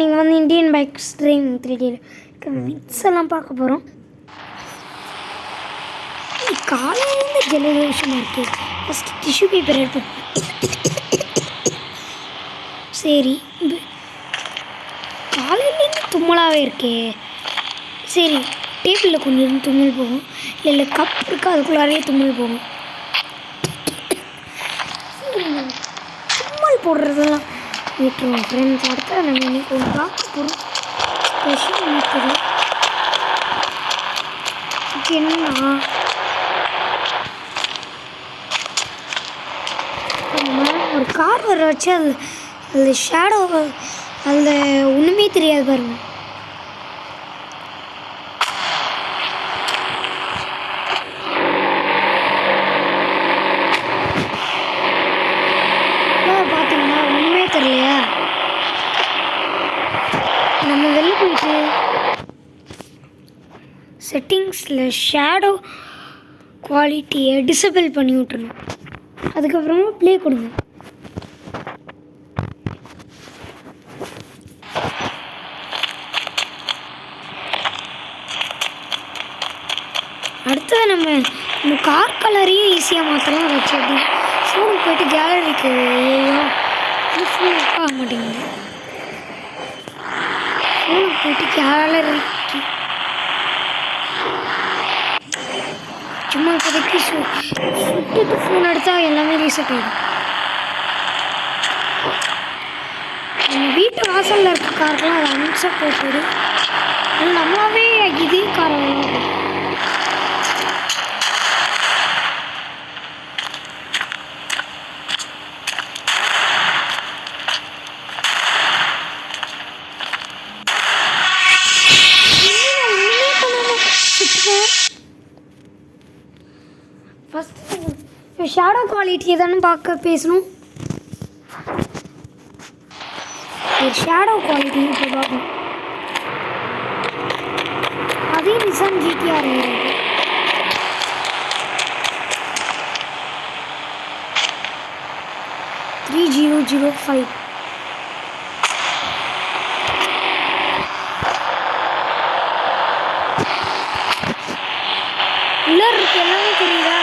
நீங்கள் வந்து Indian bikes driving 3Dயில் விட்ஸ் எல்லாம் பார்க்க போகிறோம். காலையிலேருந்து ஜலதோஷமாக இருக்குது. ஃபஸ்ட்டு டிஷ்யூ பேப்பர் எடுப்போம். சரி, காலையிலேருந்து தும்மலாகவே இருக்கே. சரி, டேபிளில் கொஞ்சம் தும்மல் போகும், இல்லை கப் இருக்குது அதுக்குள்ளாரே தும்மல் போகும். தும்மல் போடுறதெல்லாம் விட்டுருவோம் ஃப்ரெண்ட்ஸ். அடுத்த நம்ம இன்றைக்கி ஒரு பார்க்க போகிறோம் ஸ்பெஷல் மீட்டரு. என்னன்னா ஒரு கார் வர வச்சு அதில் ஷேடோ அதில் ஒன்றுமே தெரியாது பாருங்க. பார்த்தீங்கன்னா ஒன்றுமே தெரியலையா? நம்ம வெளில போயிட்டு செட்டிங்ஸில் ஷேடோ குவாலிட்டியை டிசபிள் பண்ணி விட்டுருணும். அதுக்கப்புறமா ப்ளே கொடுங்க. அடுத்தது நம்ம கார் கலரையும் ஈஸியாக மாற்றலாம் வச்சு. அப்படி ஃபோனுக்கு போய்ட்டு கேலரிக்கு ஃபோன் ஒர்க் ஆக மாட்டேங்குது. ஃபோனுக்கு போய்ட்டு கேலரிக்கு சும்மா இப்போதைக்கு சுட்டுட்டு ஃபோன் எடுத்தால் எல்லாமே ரீசெட் ஆகிடும். நம்ம வீட்டு வாசலில் இருக்க காருக்கெலாம் அதை அன்சப்போர்ட்டடு. அது நம்மளாவே இதே காரை வாங்கணும். ஃபஸ்ட்டு ஷேடோ குவாலிட்டியை தானே பார்க்க பேசணும். ஷேடோ குவாலிட்டி இப்போ பார்க்கணும். அதே நிசான் ஜிடிஆர் 3005. உள்ளே இருக்கு எல்லாமே தெரியுதா?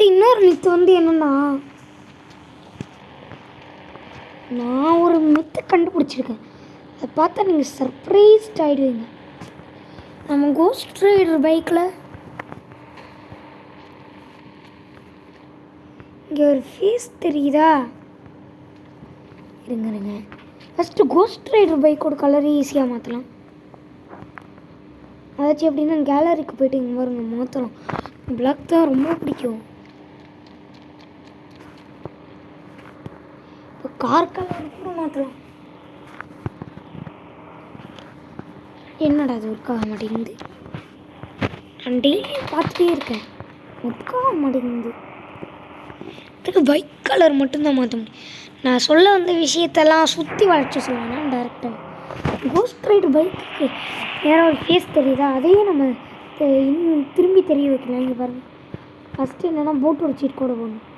இன்னொரு மித்து வந்து என்னன்னா, நான் ஒரு மித்தை கண்டுபிடிச்சிருக்கேன். அதை பார்த்தா நீங்கள் சர்ப்ரைஸ்ட் ஆகிடுவீங்க. நம்ம கோஸ்ட் ரைடர் பைக்கில் இங்கே ஒரு ஃபேஸ் தெரியுதா? இருங்க ஃபஸ்ட்டு கோஸ்ட் ரைடர் பைக்கோட கலரை ஈஸியாக மாற்றலாம். அதாச்சும் எப்படின்னா கேலரிக்கு போய்ட்டு இங்கே பாருங்க மாற்றலாம். பிளாக் தான் ரொம்ப பிடிக்கும். இப்போ கார் கலர் கூட மாற்றலாம். என்னடா அது ஒர்க் ஆக மாட்டேங்குது? நான் டெய்லி பார்த்துட்டே இருக்கேன், ஒர்க் ஆக மாட்டேங்குது. இதுக்கு பைக் கலர் மட்டும்தான் மாற்ற முடியும். நான் சொல்ல வந்த விஷயத்தெல்லாம் சுற்றி வளைச்சி சொல்லுவேன் டேரெக்டாக. கோஸ்ட் ரைடர் பைக்கு வேறு ஒரு ஃபேஸ் தெரியுதா? அதையே நம்ம இன்னும் திரும்பி தெரிய வைக்கலாம். இங்கே பாருங்கள், ஃபஸ்ட்டு என்னென்னா போட்டு ஒரு சீட் கூட போடணும்.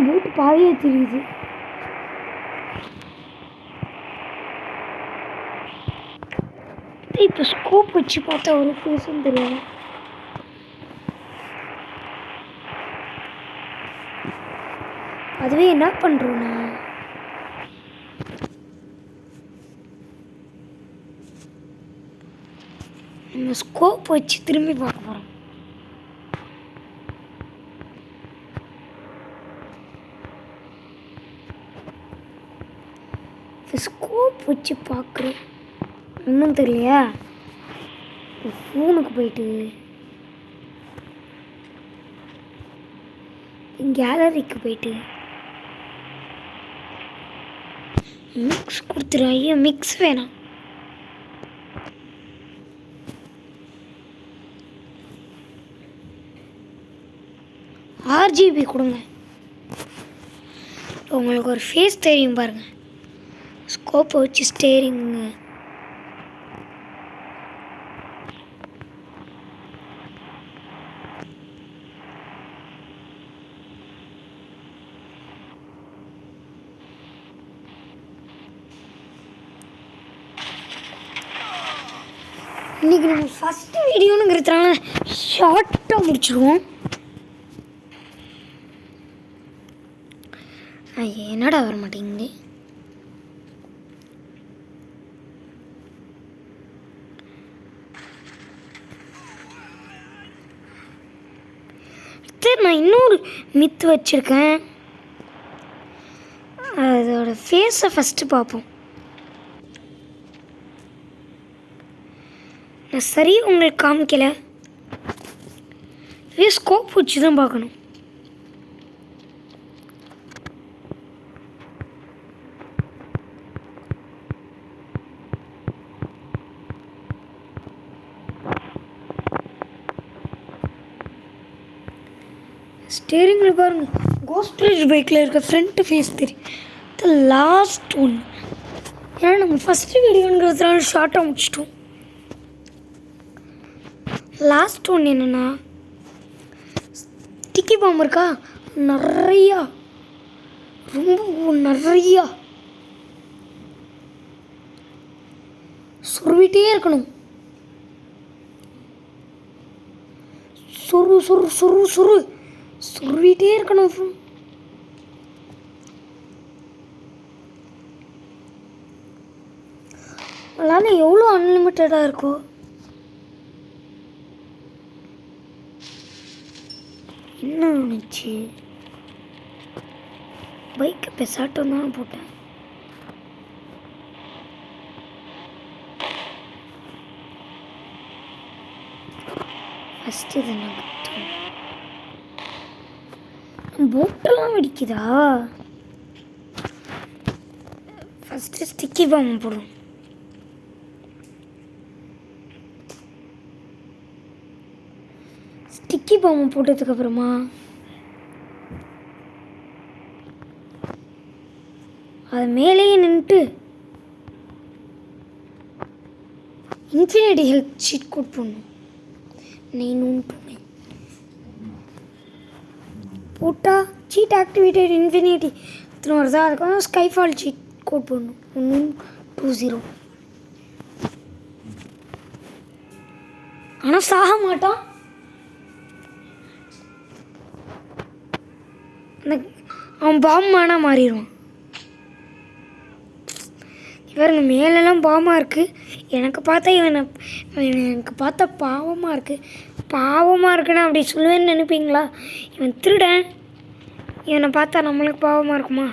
போட்டு பாதியே தெரியுது. இப்போ ஸ்கோப் வச்சு பார்த்தா ஒரு ஃபேஸும் தெரியாது. அதுவே என்ன பண்ணுறோன்னா நம்ம ஸ்கோப் வச்சு திரும்பி பார்க்க போகிறோம். ஸ்கோப் வச்சு பார்க்குறேன், ஒன்றும் தெரியலையா. ஃபோனுக்கு போயிட்டு கேலரிக்கு போயிட்டு மிக்ஸ் கொடுத்துரு. ஐயோ மிக்ஸ் வேணாம். RGB கொடுங்க. உங்களுக்கு ஒரு ஃபேஸ் தெரியும் பாருங்கள். ஸ்கோப்பை வச்சு ஸ்டேரிங்க. இன்றைக்கி நம்ம ஃபஸ்ட்டு வீடியோனுங்கிறதுனால ஷார்ட்டாக முடிச்சிடுவோம். என்னடா வர மாட்டேங்குது. நான் இன்னொரு மித்து வச்சுருக்கேன். அதோட ஃபேஸை ஃபஸ்ட்டு பார்ப்போம். நான் சரியாக உங்களுக்கு காமிக்கலை. ஸ்கோப் வச்சு தான் பார்க்கணும். ஸ்டேரிங்கில் பாருங்கள், கோஸ்ட் ரைடர் பைக்கில் இருக்க ஃப்ரண்ட் ஃபேஸ் தெரியும். The last one. ஏன்னா நம்ம ஃபஸ்ட்டு வீடியோங்கிறதுனால ஷார்ட்டாக முடிச்சிட்டோம். லாஸ்ட் ஒன் என்னென்னா ஸ்டிக்கி பாம் இருக்கா, நிறையா, ரொம்ப நிறையா சொருவிட்டே இருக்கணும். சொரு சொரு சொரு சொரு சொருவிட்டே இருக்கணும். அதனால் எவ்வளோ அன்லிமிட்டடாக இருக்கும். என்ன நினச்சி பைக்கை பெசாட்டம் தான் போட்டேன். ஃபஸ்ட்டு இதை நான் போட்டெல்லாம் வெடிக்குதா. ஃபஸ்ட்டு ஸ்டிக்கி பாம் போடும். ஸ்டிக்கி பாம் போட்டதுக்கப்புறமா அது மேலேயே நின்றுட்டு இன்ஃபினிட்டி ஹெல்த் சீட் கோட் பண்ணணும். 929 போட்டால் சீட் ஆக்டிவேட்டட் இன்ஃபினிட்டி இத்தனை வருதா. அதுக்கு ஸ்கைஃபால் சீட் கோட் பண்ணணும் 1120. ஆனால் சாக மாட்டான். அவன் பாம்மானா மாறிடுவான். இவருங்க மேலெல்லாம் பாவமாக இருக்குது. எனக்கு பார்த்தா பாவமாக இருக்குது. பாவமாக இருக்குன்னு அப்படி சொல்லுவேன்னு நினைப்பீங்களா? இவன் திருடன், இவனை பார்த்தா நம்மளுக்கு பாவமாக இருக்குமா?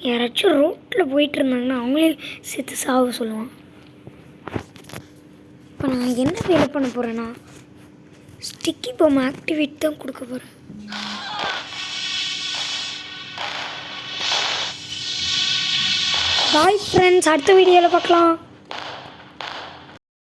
யாராச்சும் ரோட்டில் போயிட்டு இருந்தாங்கன்னா அவங்களே சேர்த்து சாவ சொல்லுவான். இப்போ நான் என்ன வேலை பண்ண போகிறேன்னா ஸ்டிக்கி பாம் ஆக்டிவேட் தான் கொடுக்க போகிறேன். பாய் ஃப்ரெண்ட்ஸ், அடுத்த வீடியோவில் பார்க்கலாம்.